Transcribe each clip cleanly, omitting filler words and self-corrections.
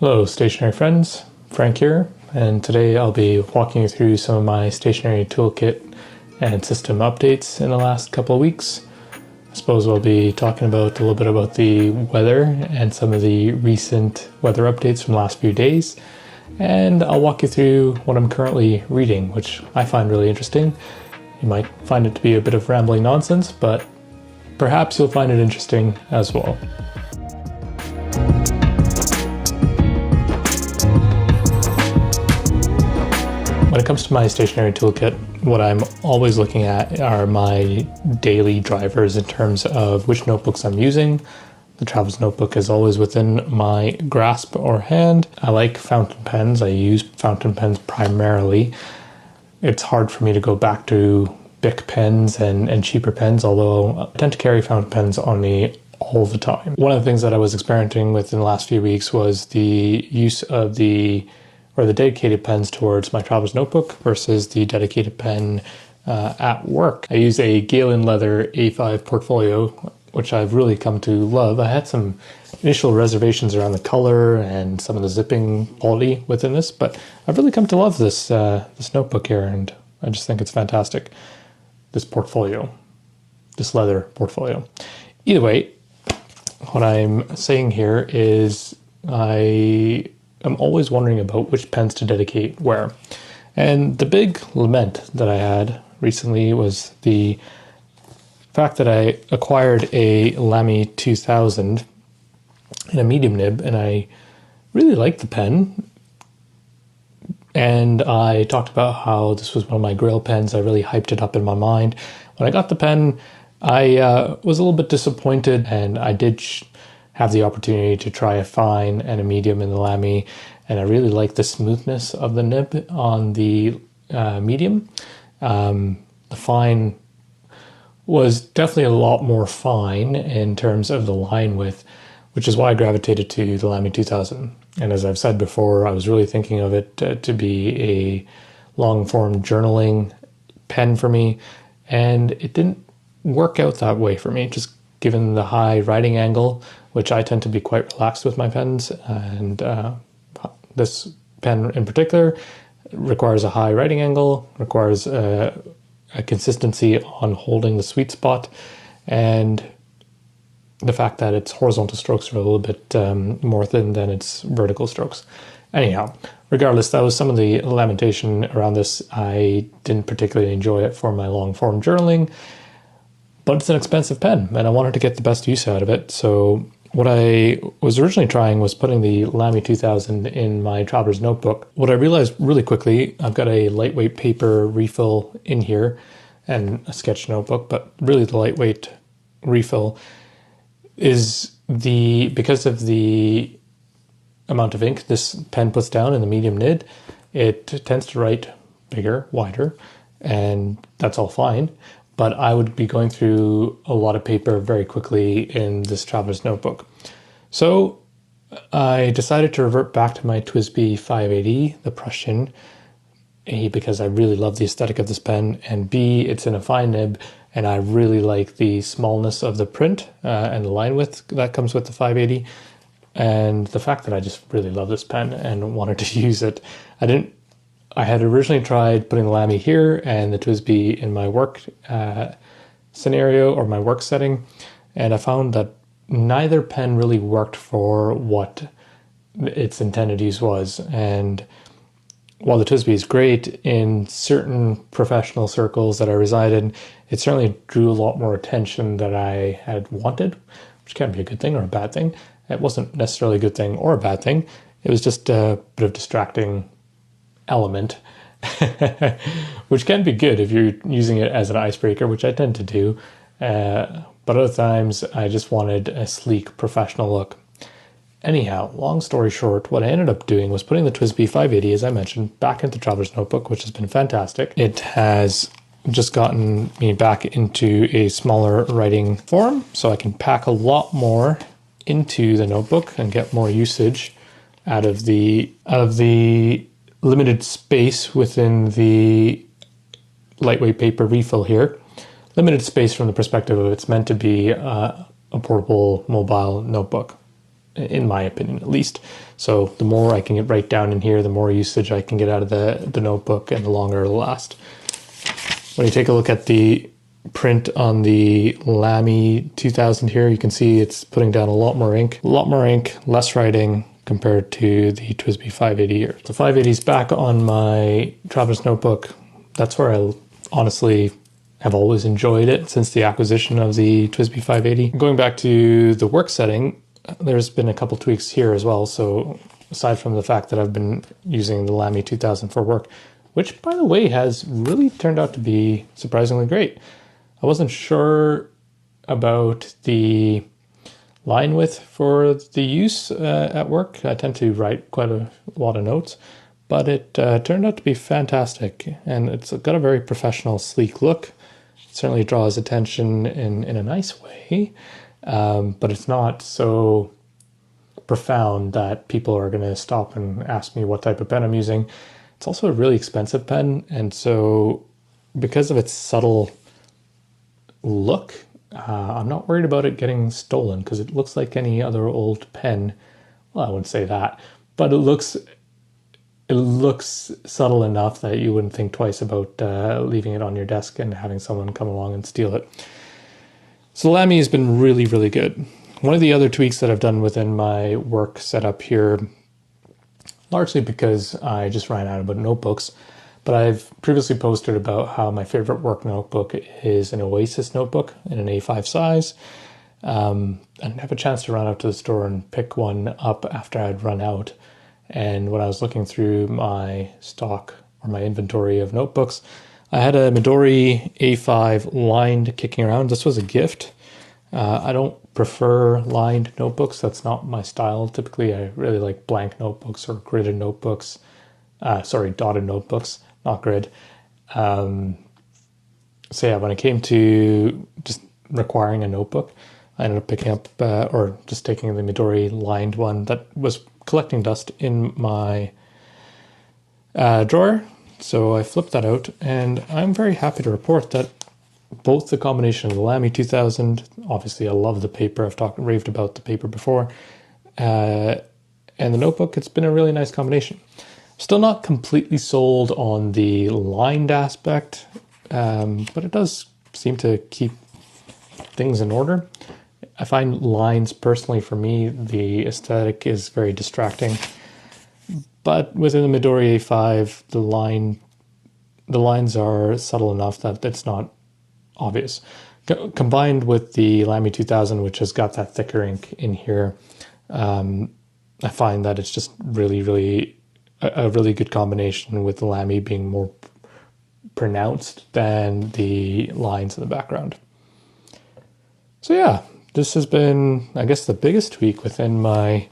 Hello stationery friends, Frank here, and today I'll be walking you through some of my stationery toolkit and system updates in the last couple of weeks. I suppose we'll be talking about a little bit about the weather and some of the recent weather updates from the last few days, and I'll walk you through what I'm currently reading, which I find really interesting. You might find it to be a bit of rambling nonsense, but perhaps you'll find it interesting as well. When it comes to my stationery toolkit, what I'm always looking at are my daily drivers in terms of which notebooks I'm using. The Travel's notebook is always within my grasp or hand. I like fountain pens. I use fountain pens primarily. It's hard for me to go back to Bic pens and cheaper pens, although I tend to carry fountain pens on me all the time. One of the things that I was experimenting with in the last few weeks was the use of the dedicated pens towards my Traveler's Notebook versus the dedicated pen at work. I use a Galen Leather A5 Portfolio, which I've really come to love. I had some initial reservations around the color and some of the zipping quality within this, but I've really come to love this notebook here, and I just think it's fantastic. This portfolio, this leather portfolio. Either way, what I'm saying here is I'm always wondering about which pens to dedicate where. And the big lament that I had recently was the fact that I acquired a LAMY 2000 in a medium nib, and I really liked the pen. And I talked about how this was one of my Grail pens. I really hyped it up in my mind. When I got the pen, I was a little bit disappointed, and I did have the opportunity to try a fine and a medium in the LAMY, and I really like the smoothness of the nib on the medium. The fine was definitely a lot more fine in terms of the line width, which is why I gravitated to the LAMY 2000. And as I've said before, I was really thinking of it to be a long-form journaling pen for me, and it didn't work out that way for me, just given the high writing angle, which I tend to be quite relaxed with my pens, and this pen in particular requires a high writing angle, requires a consistency on holding the sweet spot, and the fact that its horizontal strokes are a little bit more thin than its vertical strokes. Anyhow, regardless, that was some of the lamentation around this. I didn't particularly enjoy it for my long form journaling, but it's an expensive pen, and I wanted to get the best use out of it. So what I was originally trying was putting the LAMY 2000 in my Traveler's Notebook. What I realized really quickly, I've got a lightweight paper refill in here and a sketch notebook, but really the lightweight refill is because of the amount of ink this pen puts down in the medium nib, it tends to write bigger, wider, and that's all fine. But I would be going through a lot of paper very quickly in this Traveler's Notebook. So I decided to revert back to my TWSBI 580, the Prussian, A, because I really love the aesthetic of this pen, and B, it's in a fine nib, and I really like the smallness of the print and the line width that comes with the 580, and the fact that I just really love this pen and wanted to use it. I had originally tried putting the LAMY here and the TWSBI in my work scenario or my work setting, and I found that neither pen really worked for what its intended use was. And while the TWSBI is great in certain professional circles that I reside in, it certainly drew a lot more attention than I had wanted, which can be a good thing or a bad thing. It wasn't necessarily a good thing or a bad thing. It was just a bit of distracting element, which can be good if you're using it as an icebreaker, which I tend to do, but other times I just wanted a sleek professional look. Anyhow, long story short, what I ended up doing was putting the TWSBI 580, as I mentioned, back into Traveler's Notebook, which has been fantastic. It has just gotten me back into a smaller writing form, so I can pack a lot more into the notebook and get more usage out of the limited space within the lightweight paper refill here. Limited space from the perspective of it's meant to be a portable mobile notebook. in my opinion at least. So the more I can get right down in here, the more usage I can get out of the notebook, and the longer it'll last. When you take a look at the print on the LAMY 2000 here, you can see it's putting down a lot more ink, less writing compared to the TWSBI 580 here. The 580 is back on my Traveler's Notebook. That's where I honestly have always enjoyed it since the acquisition of the TWSBI 580. Going back to the work setting, there's been a couple tweaks here as well. So aside from the fact that I've been using the LAMY 2000 for work, which by the way has really turned out to be surprisingly great. I wasn't sure about the line width for the use at work. I tend to write quite a lot of notes, but it turned out to be fantastic, and it's got a very professional, sleek look. It certainly draws attention in a nice way, but it's not so profound that people are going to stop and ask me what type of pen I'm using. It's also a really expensive pen, and so because of its subtle look, I'm not worried about it getting stolen, because it looks like any other old pen. Well, I wouldn't say that, but it looks subtle enough that you wouldn't think twice about leaving it on your desk and having someone come along and steal it. So LAMY has been really, really good. One of the other tweaks that I've done within my work setup here, largely because I just ran out of notebooks, but I've previously posted about how my favorite work notebook is an Oasis notebook in an A5 size. I didn't have a chance to run out to the store and pick one up after I'd run out. And when I was looking through my stock or my inventory of notebooks, I had a Midori A5 lined kicking around. This was a gift. I don't prefer lined notebooks. That's not my style. Typically, I really like blank notebooks or gridded notebooks. Dotted notebooks, not grid. So yeah, when it came to just requiring a notebook, I ended up picking up or just taking the Midori lined one that was collecting dust in my drawer. So I flipped that out, and I'm very happy to report that both the combination of the LAMY 2000, obviously I love the paper, I've raved about the paper before, and the notebook, it's been a really nice combination. Still not completely sold on the lined aspect, but it does seem to keep things in order. I find lines, personally for me, the aesthetic is very distracting. But within the Midori A5, the lines are subtle enough that it's not obvious. Combined with the LAMY 2000, which has got that thicker ink in here, I find that it's just really a really good combination, with the LAMY being more pronounced than the lines in the background. So yeah, this has been, I guess, the biggest tweak within my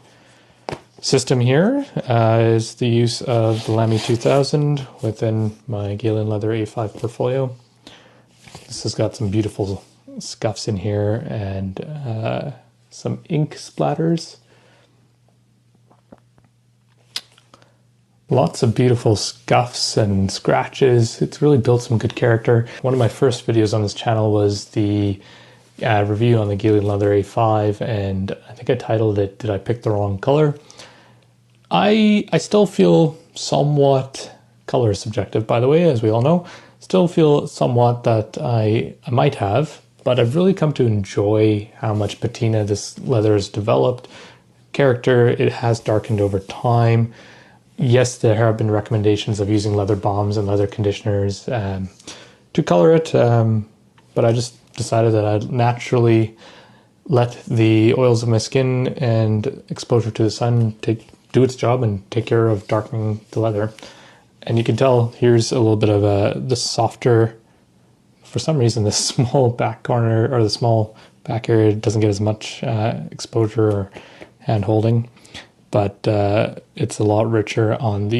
system here is the use of the LAMY 2000 within my Galen Leather A5 portfolio. This has got some beautiful scuffs in here and some ink splatters. Lots of beautiful scuffs and scratches. It's really built some good character. One of my first videos on this channel was the review on the Galen Leather A5, and I think I titled it, "Did I Pick the Wrong Color?" I still feel somewhat, color is subjective by the way, as we all know, still feel somewhat that I might have, but I've really come to enjoy how much patina this leather has developed. Character, it has darkened over time. Yes, there have been recommendations of using leather balms and leather conditioners to color it, but I just decided that I'd naturally let the oils of my skin and exposure to the sun do its job and take care of darkening the leather. And you can tell here's a little bit of the softer, for some reason the small back corner or the small back area doesn't get as much exposure or hand holding, but it's a lot richer on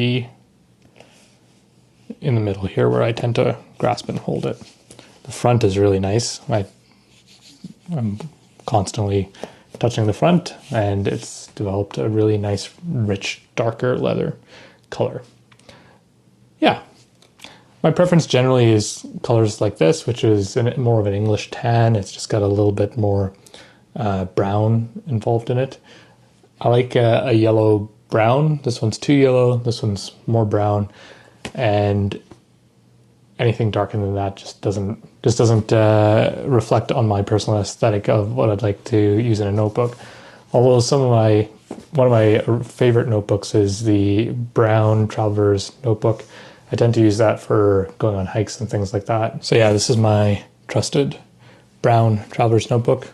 in the middle here where I tend to grasp and hold it. The front is really nice. I'm constantly touching the front, and it's developed a really nice, rich, darker leather color. Yeah. My preference generally is colors like this, which is more of an English tan. It's just got a little bit more brown involved in it. I like a yellow brown. This one's too yellow. This one's more brown, and anything darker than that just doesn't reflect on my personal aesthetic of what I'd like to use in a notebook. Although one of my favorite notebooks is the brown Traveler's notebook. I tend to use that for going on hikes and things like that. So yeah, this is my trusted brown Traveler's notebook,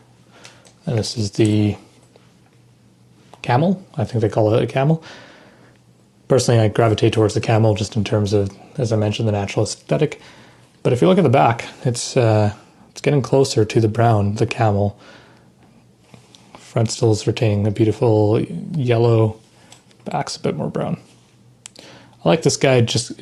and this is the Camel. I think they call it a Camel. Personally, I gravitate towards the Camel just in terms of, as I mentioned, the natural aesthetic. But if you look at the back, it's getting closer to the brown, the Camel. Front still is retaining the beautiful yellow, back's a bit more brown. I like this guy just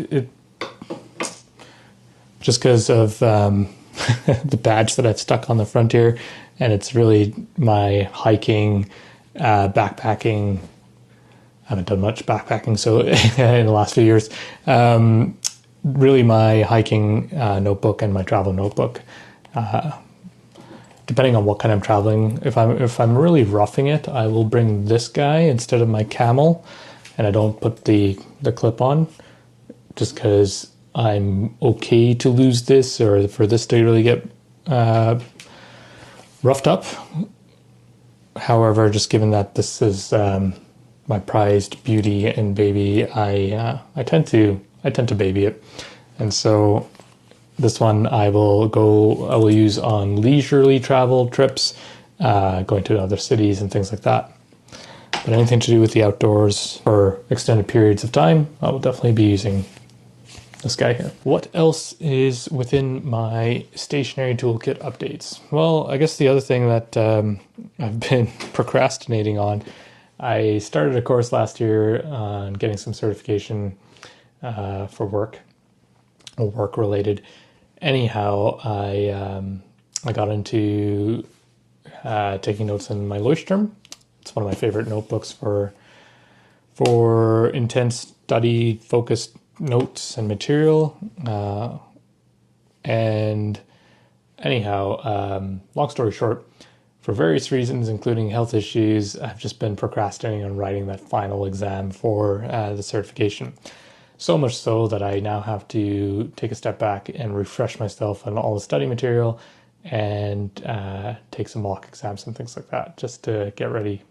because of the badge that I've stuck on the front here, and it's really my hiking, backpacking. I haven't done much backpacking so in the last few years. Really my hiking notebook and my travel notebook. Depending on what kind I'm traveling, if I'm really roughing it, I will bring this guy instead of my Camel, and I don't put the clip on just because I'm okay to lose this or for this to really get roughed up. However, just given that this is my prized beauty and baby, I tend to baby it, and so this one I will use on leisurely travel trips, going to other cities and things like that. But anything to do with the outdoors for extended periods of time, I will definitely be using this guy here. What else is within my stationery toolkit updates? Well, I guess the other thing that I've been procrastinating on, I started a course last year on getting some certification for work or work related. Anyhow, I got into taking notes in my Leuchtturm. It's one of my favorite notebooks for intense study, focused notes and material. And anyhow, long story short, for various reasons, including health issues, I've just been procrastinating on writing that final exam for the certification. So much so that I now have to take a step back and refresh myself on all the study material and take some mock exams and things like that just to get ready.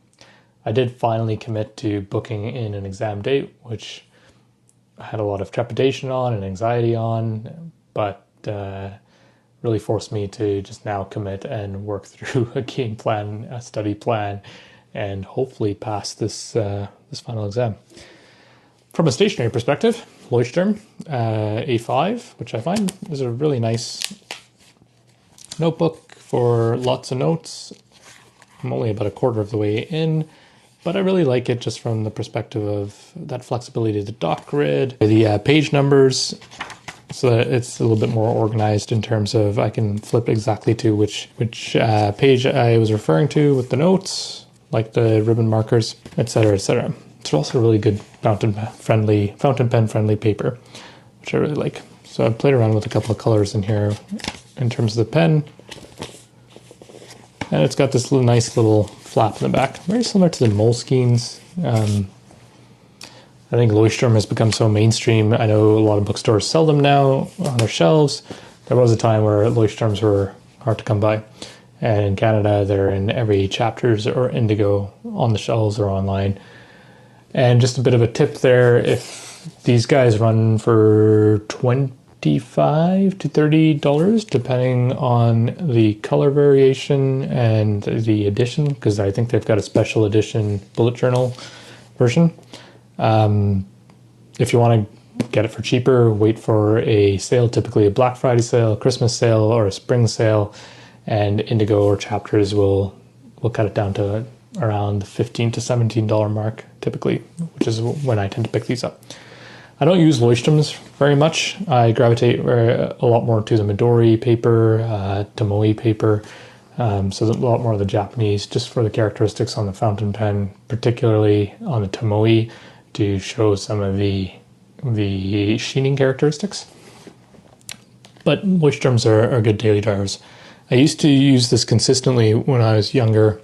I did finally commit to booking in an exam date, which I had a lot of trepidation on and anxiety on, but really forced me to just now commit and work through a game plan, a study plan, and hopefully pass this final exam. From a stationery perspective, Leuchtturm A5, which I find is a really nice notebook for lots of notes. I'm only about a quarter of the way in, but I really like it just from the perspective of that flexibility of the dot grid, the page numbers, so that it's a little bit more organized in terms of I can flip exactly to which page I was referring to with the notes, like the ribbon markers, etc., etc. It's also a really good fountain pen friendly paper, which I really like. So I've played around with a couple of colors in here in terms of the pen. And it's got this nice little flap in the back, very similar to the Moleskines. I think Leuchtturm has become so mainstream. I know a lot of bookstores sell them now on their shelves. There was a time where Leuchtturms were hard to come by. And in Canada, they're in every Chapters or Indigo on the shelves or online. And just a bit of a tip there, if these guys run for $25 to $30, depending on the color variation and the edition, because I think they've got a special edition bullet journal version. If you want to get it for cheaper, wait for a sale, typically a Black Friday sale, a Christmas sale, or a spring sale, and Indigo or Chapters will cut it down to around the $15 to $17 mark typically, which is when I tend to pick these up. I don't use Leuchtturms very much. I gravitate a lot more to the Midori paper, Tomoe paper, so a lot more of the Japanese, just for the characteristics on the fountain pen, particularly on the Tomoe, to show some of the sheening characteristics. But Leuchtturms are good daily drivers. I used to use this consistently when I was younger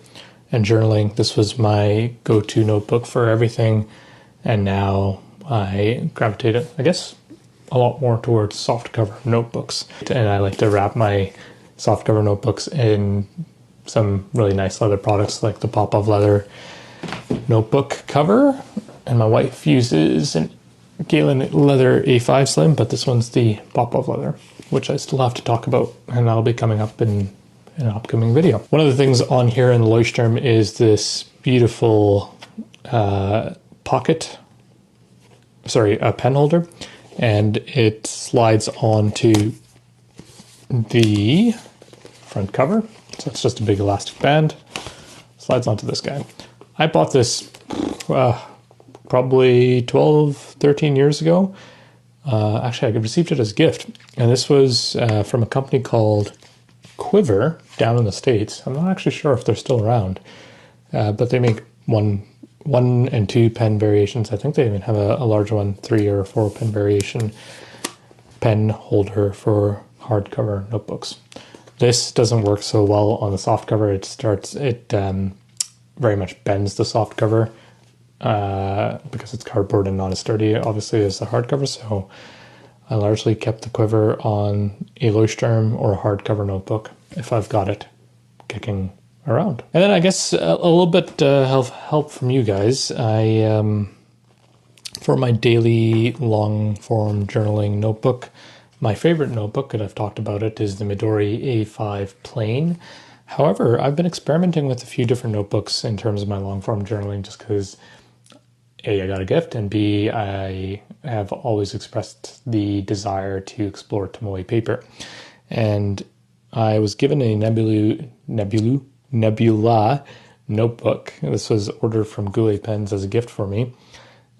and journaling. This was my go-to notebook for everything, and now I gravitated, I guess, a lot more towards softcover notebooks. And I like to wrap my softcover notebooks in some really nice leather products like the pop-of leather notebook cover. And my wife uses an Galen leather A5 Slim, but this one's the pop-of leather, which I still have to talk about, and that'll be coming up in an upcoming video. One of the things on here in the Leuchtturm is this beautiful a pen holder, and it slides onto the front cover. So it's just a big elastic band, slides onto this guy. I bought this probably 12, 13 years ago. Actually, I received it as a gift, and this was from a company called Quiver down in the States. I'm not actually sure if they're still around, but they make one and two pen variations. I think they even have a larger one, 3 or 4 pen variation pen holder for hardcover notebooks. This doesn't work so well on the soft cover. It very much bends the soft cover because it's cardboard and not as sturdy, obviously, as the hardcover. So I largely kept the Quiver on a Leuchtturm or a hardcover notebook if I've got it kicking around. And then I guess a little bit help from you guys. For my daily long form journaling notebook, my favorite notebook, and I've talked about it, is the Midori A5 Plain. However, I've been experimenting with a few different notebooks in terms of my long form journaling just because A, I got a gift, and B, I have always expressed the desire to explore Tomoe paper. And I was given a Nebula notebook. This was ordered from Goulet Pens as a gift for me.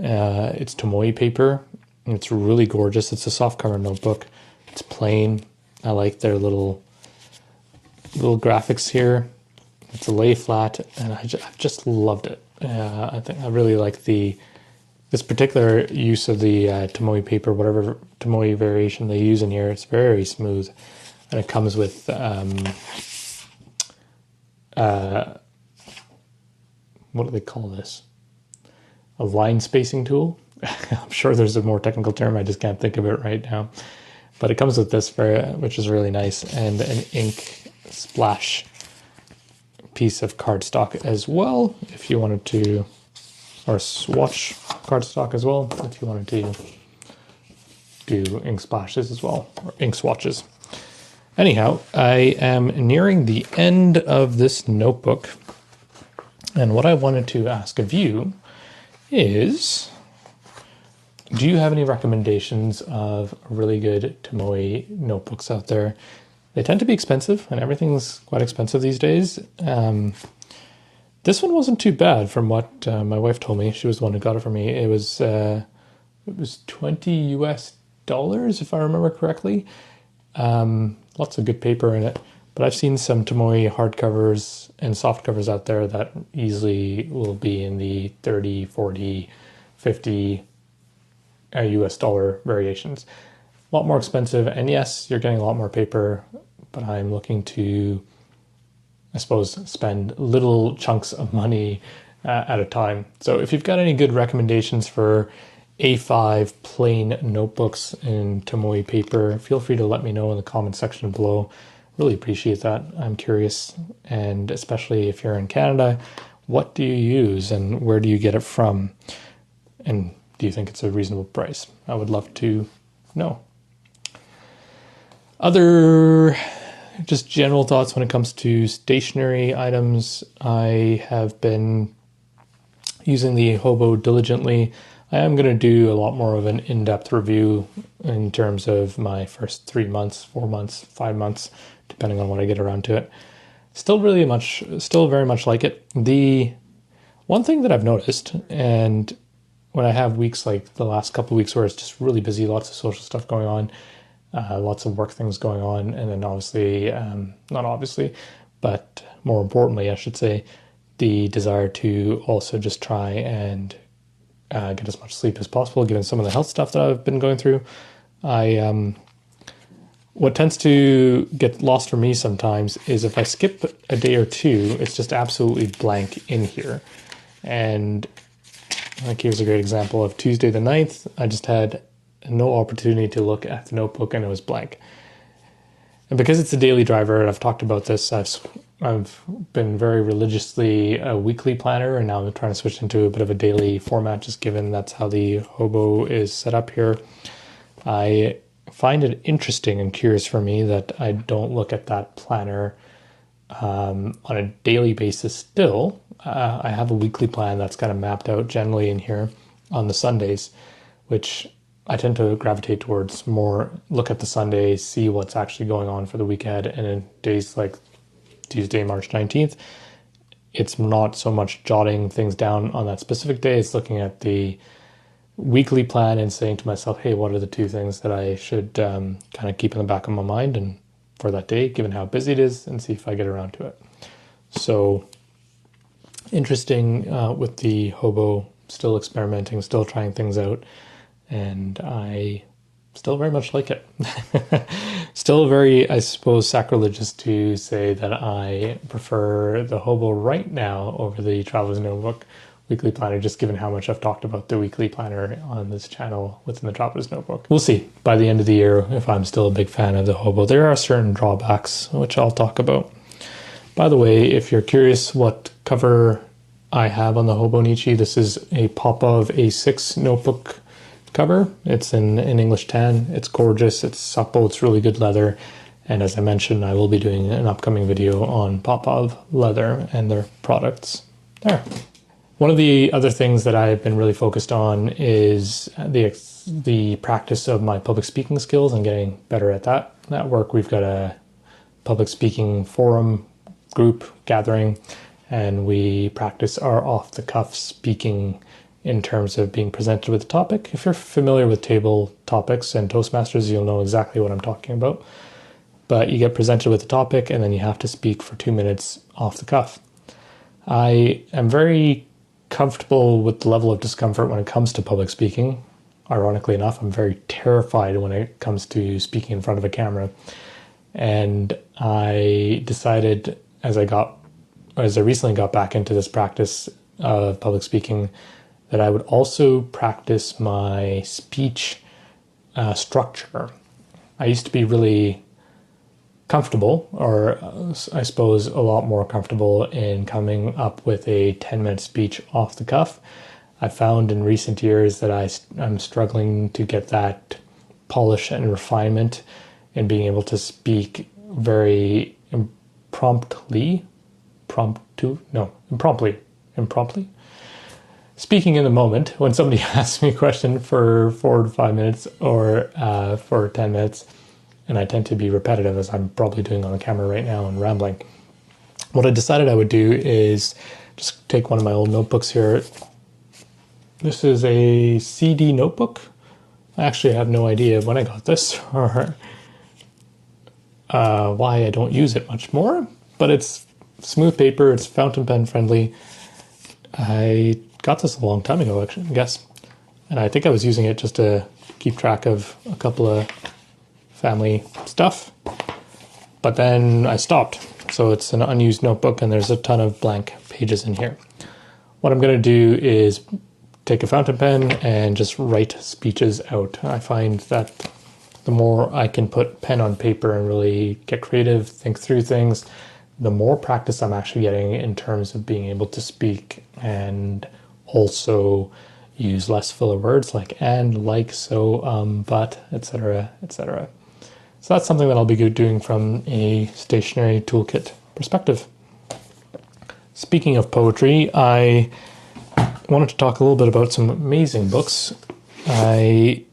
It's Tomoe paper. It's really gorgeous. It's a softcover notebook. It's plain. I like their little graphics here. It's a lay flat, and I've just loved it. I think I really like this particular use of the Tomoe paper, whatever Tomoe variation they use in here. It's very smooth, and it comes with what do they call this? A line spacing tool. I'm sure there's a more technical term. I just can't think of it right now. But it comes with this, which is really nice, and an ink splash piece of cardstock as well, if you wanted to, or swatch cardstock as well, if you wanted to do ink splashes as well, or ink swatches. Anyhow, I am nearing the end of this notebook, and what I wanted to ask of you is, do you have any recommendations of really good Tomoe notebooks out there? They tend to be expensive, and everything's quite expensive these days. This one wasn't too bad from what my wife told me. She was the one who got it for me. It was $20 US, if I remember correctly. Lots of good paper in it. But I've seen some Tomoe hardcovers and softcovers out there that easily will be in the 30, 40, 50 US dollar variations. A lot more expensive, and yes, you're getting a lot more paper, but I'm looking to, I suppose, spend little chunks of money at a time. So if you've got any good recommendations for A5 plain notebooks in Tomoe paper, feel free to let me know in the comment section below. Really appreciate that. I'm curious, and especially if you're in Canada, what do you use and where do you get it from? And do you think it's a reasonable price? I would love to know. Other just general thoughts when it comes to stationery items. I have been using the Hobo diligently. I am going to do a lot more of an in-depth review in terms of my first 3 months, 4 months, 5 months, depending on when I get around to it. Still very much like it. The one thing that I've noticed, and when I have weeks like the last couple of weeks where it's just really busy, lots of social stuff going on, lots of work things going on, and then obviously, not obviously, but more importantly, I should say, the desire to also just try and get as much sleep as possible, given some of the health stuff that I've been going through. I What tends to get lost for me sometimes is if I skip a day or two, it's just absolutely blank in here. And like here's a great example of Tuesday the 9th. I just had no opportunity to look at the notebook and it was blank. And because it's a daily driver, and I've talked about this, I've been very religiously a weekly planner, and now I'm trying to switch into a bit of a daily format, just given that's how the Hobo is set up here. I find it interesting and curious for me that I don't look at that planner on a daily basis still. I have a weekly plan that's kind of mapped out generally in here on the Sundays, which I tend to gravitate towards more look at the Sunday, see what's actually going on for the week ahead. And in days like Tuesday, March 19th, it's not so much jotting things down on that specific day. It's looking at the weekly plan and saying to myself, hey, what are the two things that I should kind of keep in the back of my mind and for that day, given how busy it is, and see if I get around to it. So interesting with the Hobo, still experimenting, still trying things out. And I still very much like it. Still very, I suppose, sacrilegious to say that I prefer the Hobo right now over the Traveler's Notebook weekly planner, just given how much I've talked about the weekly planner on this channel within the Traveler's Notebook. We'll see by the end of the year if I'm still a big fan of the Hobo. There are certain drawbacks, which I'll talk about. By the way, if you're curious what cover I have on the Hobonichi, this is a Popov A6 notebook cover. It's in English tan. It's gorgeous. It's supple. It's really good leather. And as I mentioned, I will be doing an upcoming video on Popov leather and their products there. One of the other things that I've been really focused on is the practice of my public speaking skills and getting better at that. At work, we've got a public speaking forum group gathering, and we practice our off-the-cuff speaking in terms of being presented with a topic. If you're familiar with table topics and Toastmasters, you'll know exactly what I'm talking about. But you get presented with a topic and then you have to speak for 2 minutes off the cuff. I am very comfortable with the level of discomfort when it comes to public speaking. Ironically enough, I'm very terrified when it comes to speaking in front of a camera. And I decided as I recently got back into this practice of public speaking, that I would also practice my speech structure. I used to be really comfortable, or I suppose a lot more comfortable in coming up with a 10-minute speech off the cuff. I found in recent years that I'm struggling to get that polish and refinement in being able to speak very impromptu. Speaking in the moment when somebody asks me a question for 4 to 5 minutes or for 10 minutes, and I tend to be repetitive as I'm probably doing on the camera right now and rambling. What I decided I would do is just take one of my old notebooks here. This is a CD notebook. I actually have no idea when I got this or why I don't use it much more, but it's smooth paper, it's fountain pen friendly. I got this a long time ago, actually, I guess. And I think I was using it just to keep track of a couple of family stuff. But then I stopped. So it's an unused notebook and there's a ton of blank pages in here. What I'm going to do is take a fountain pen and just write speeches out. I find that the more I can put pen on paper and really get creative, think through things, the more practice I'm actually getting in terms of being able to speak and also use less filler words like and, like, so, but, etc., etc. So that's something that I'll be doing from a stationery toolkit perspective. Speaking of poetry, I wanted to talk a little bit about some amazing books. If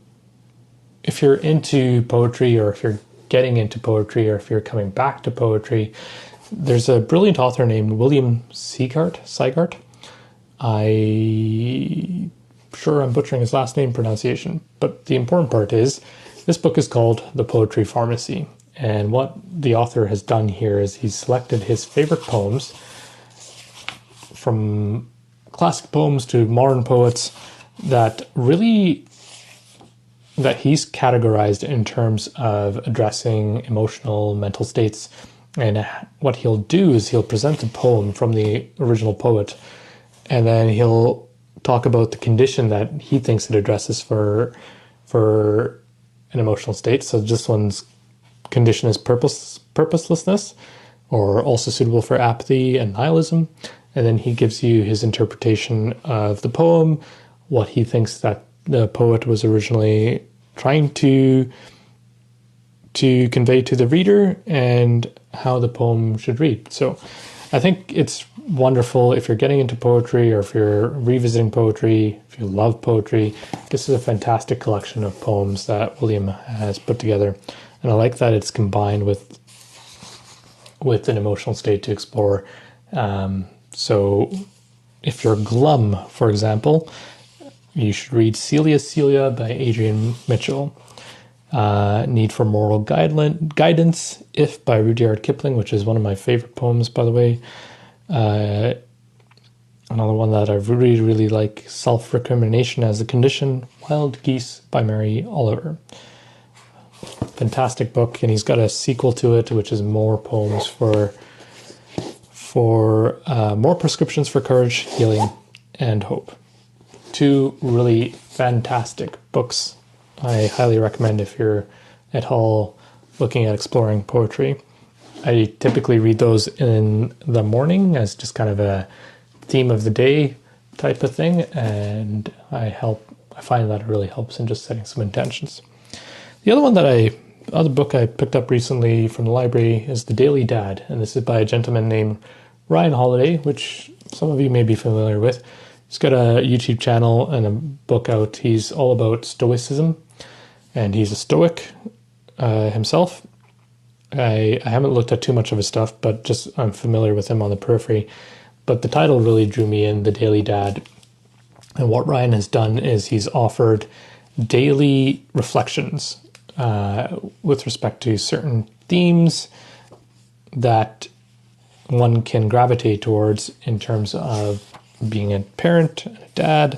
you're into poetry, or if you're getting into poetry, or if you're coming back to poetry, there's a brilliant author named William Seigart. I'm sure I'm butchering his last name pronunciation, but the important part is this book is called The Poetry Pharmacy. And what the author has done here is he's selected his favorite poems, from classic poems to modern poets, that really that he's categorized in terms of addressing emotional, mental states. And what he'll do is he'll present a poem from the original poet, and then he'll talk about the condition that he thinks it addresses for an emotional state. So this one's condition is purposelessness, or also suitable for apathy and nihilism. And then he gives you his interpretation of the poem, what he thinks that the poet was originally trying to convey to the reader, and how the poem should read. So I think it's wonderful if you're getting into poetry, or if you're revisiting poetry, if you love poetry. This is a fantastic collection of poems that William has put together. And I like that it's combined with an emotional state to explore. So if you're glum, for example, you should read Celia by Adrian Mitchell. Need for Moral Guidance, If by Rudyard Kipling, which is one of my favorite poems, by the way. Another one that I really, really like, Self-Recrimination as a Condition, Wild Geese by Mary Oliver. Fantastic book, and he's got a sequel to it, which is more poems for more prescriptions for courage, healing, and hope. Two really fantastic books I highly recommend if you're at all looking at exploring poetry. I typically read those in the morning as just kind of a theme of the day type of thing, and I find that it really helps in just setting some intentions. The other book I picked up recently from the library is The Daily Dad, and this is by a gentleman named Ryan Holiday, which some of you may be familiar with. He's got a YouTube channel and a book out. He's all about Stoicism, and he's a Stoic himself. I haven't looked at too much of his stuff, but just I'm familiar with him on the periphery. But the title really drew me in, The Daily Dad. And what Ryan has done is he's offered daily reflections with respect to certain themes that one can gravitate towards in terms of being a parent and a dad.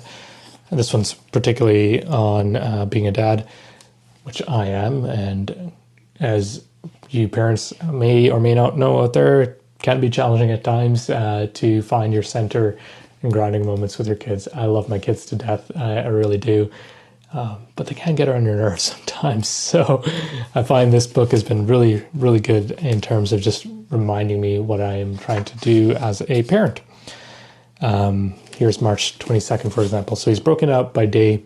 And this one's particularly on being a dad, which I am. And as you parents may or may not know out there, it can be challenging at times to find your center and grounding moments with your kids. I love my kids to death. I really do. But they can get on your nerves sometimes. So I find this book has been really, really good in terms of just reminding me what I am trying to do as a parent. Here's March 22nd, for example. So he's broken out by day,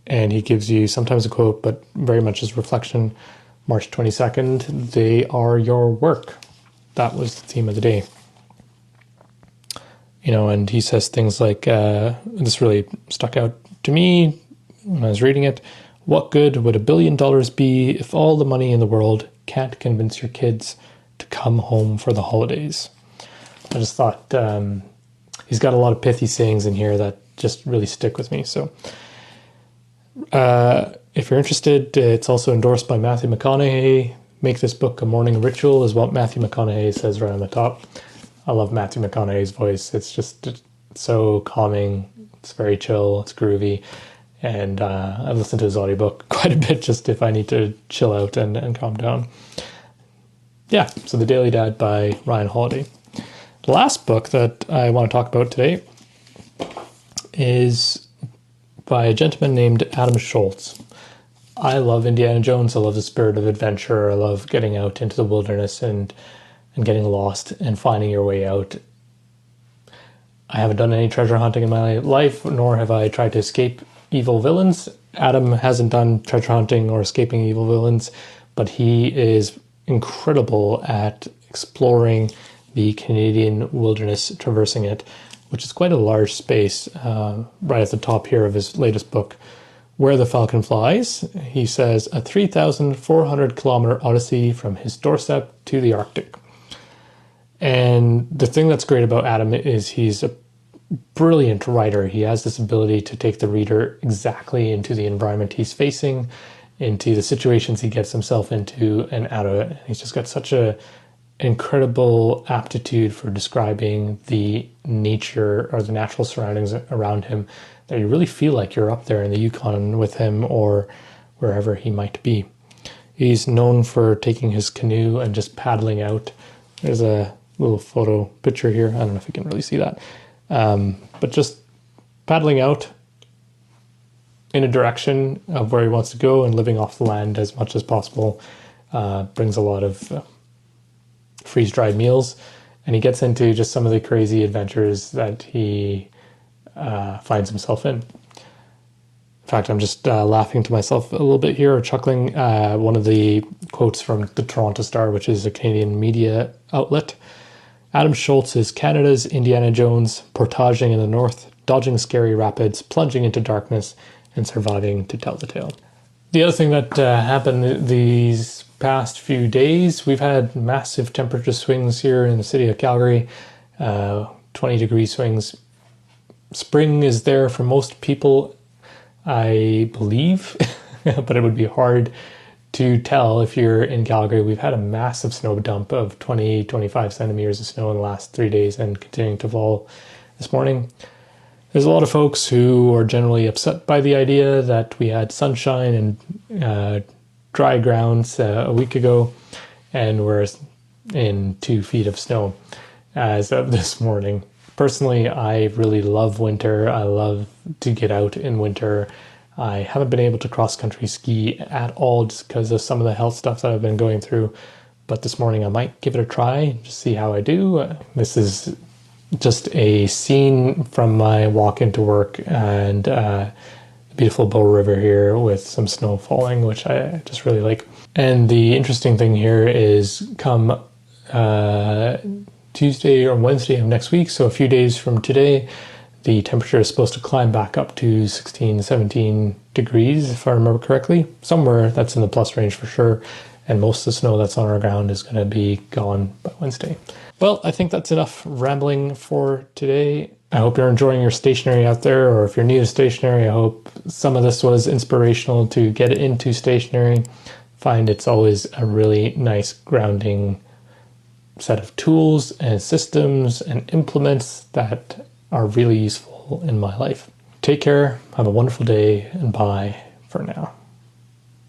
and he gives you sometimes a quote, but very much his reflection. March 22nd, they are your work. That was the theme of the day. And he says things like, this really stuck out to me when I was reading it. What good would $1 billion be if all the money in the world can't convince your kids to come home for the holidays? I just thought he's got a lot of pithy sayings in here that just really stick with me. So if you're interested, it's also endorsed by Matthew McConaughey. Make this book a morning ritual is what Matthew McConaughey says right on the top. I love Matthew McConaughey's voice. It's just so calming. It's very chill. It's groovy. And I've listened to his audiobook quite a bit just if I need to chill out and calm down. Yeah, so The Daily Dad by Ryan Holiday. The last book that I want to talk about today is by a gentleman named Adam Schultz. I love Indiana Jones. I love the spirit of adventure. I love getting out into the wilderness and getting lost and finding your way out. I haven't done any treasure hunting in my life, nor have I tried to escape evil villains. Adam hasn't done treasure hunting or escaping evil villains, but he is incredible at exploring the Canadian wilderness, traversing it, which is quite a large space. Right at the top here of his latest book, Where the Falcon Flies, he says, a 3,400 kilometer odyssey from his doorstep to the Arctic. And the thing that's great about Adam is he's a brilliant writer. He has this ability to take the reader exactly into the environment he's facing, into the situations he gets himself into and out of it. He's just got such a incredible aptitude for describing the nature or the natural surroundings around him that you really feel like you're up there in the Yukon with him, or wherever he might be. He's known for taking his canoe and just paddling out. There's a little photo picture here. I don't know if you can really see that. But just paddling out in a direction of where he wants to go and living off the land as much as possible. Brings a lot of freeze-dried meals, and he gets into just some of the crazy adventures that he finds himself in. In fact, I'm just laughing to myself a little bit here, or chuckling. One of the quotes from the Toronto Star, which is a Canadian media outlet. Adam Schultz is Canada's Indiana Jones, portaging in the north, dodging scary rapids, plunging into darkness, and surviving to tell the tale. The other thing that happened these past few days, we've had massive temperature swings here in the city of Calgary, 20-degree swings. Spring is there for most people, I believe, but it would be hard to tell if you're in Calgary. We've had a massive snow dump of 25 centimeters of snow in the last 3 days and continuing to fall this morning. There's a lot of folks who are generally upset by the idea that we had sunshine and dry grounds a week ago, and we're in 2 feet of snow as of this morning. Personally, I really love winter. I love to get out in winter. I haven't been able to cross-country ski at all just because of some of the health stuff that I've been going through. But this morning I might give it a try, just see how I do. This is just a scene from my walk into work, and the beautiful Bow River here with some snow falling, which I just really like. And the interesting thing here is come Tuesday or Wednesday of next week, so a few days from today, the temperature is supposed to climb back up to 16, 17 degrees, if I remember correctly. Somewhere that's in the plus range for sure. And most of the snow that's on our ground is going to be gone by Wednesday. Well, I think that's enough rambling for today. I hope you're enjoying your stationery out there, or if you're new to stationery, I hope some of this was inspirational to get into stationery. Find it's always a really nice grounding set of tools and systems and implements that are really useful in my life. Take care, have a wonderful day, and bye for now.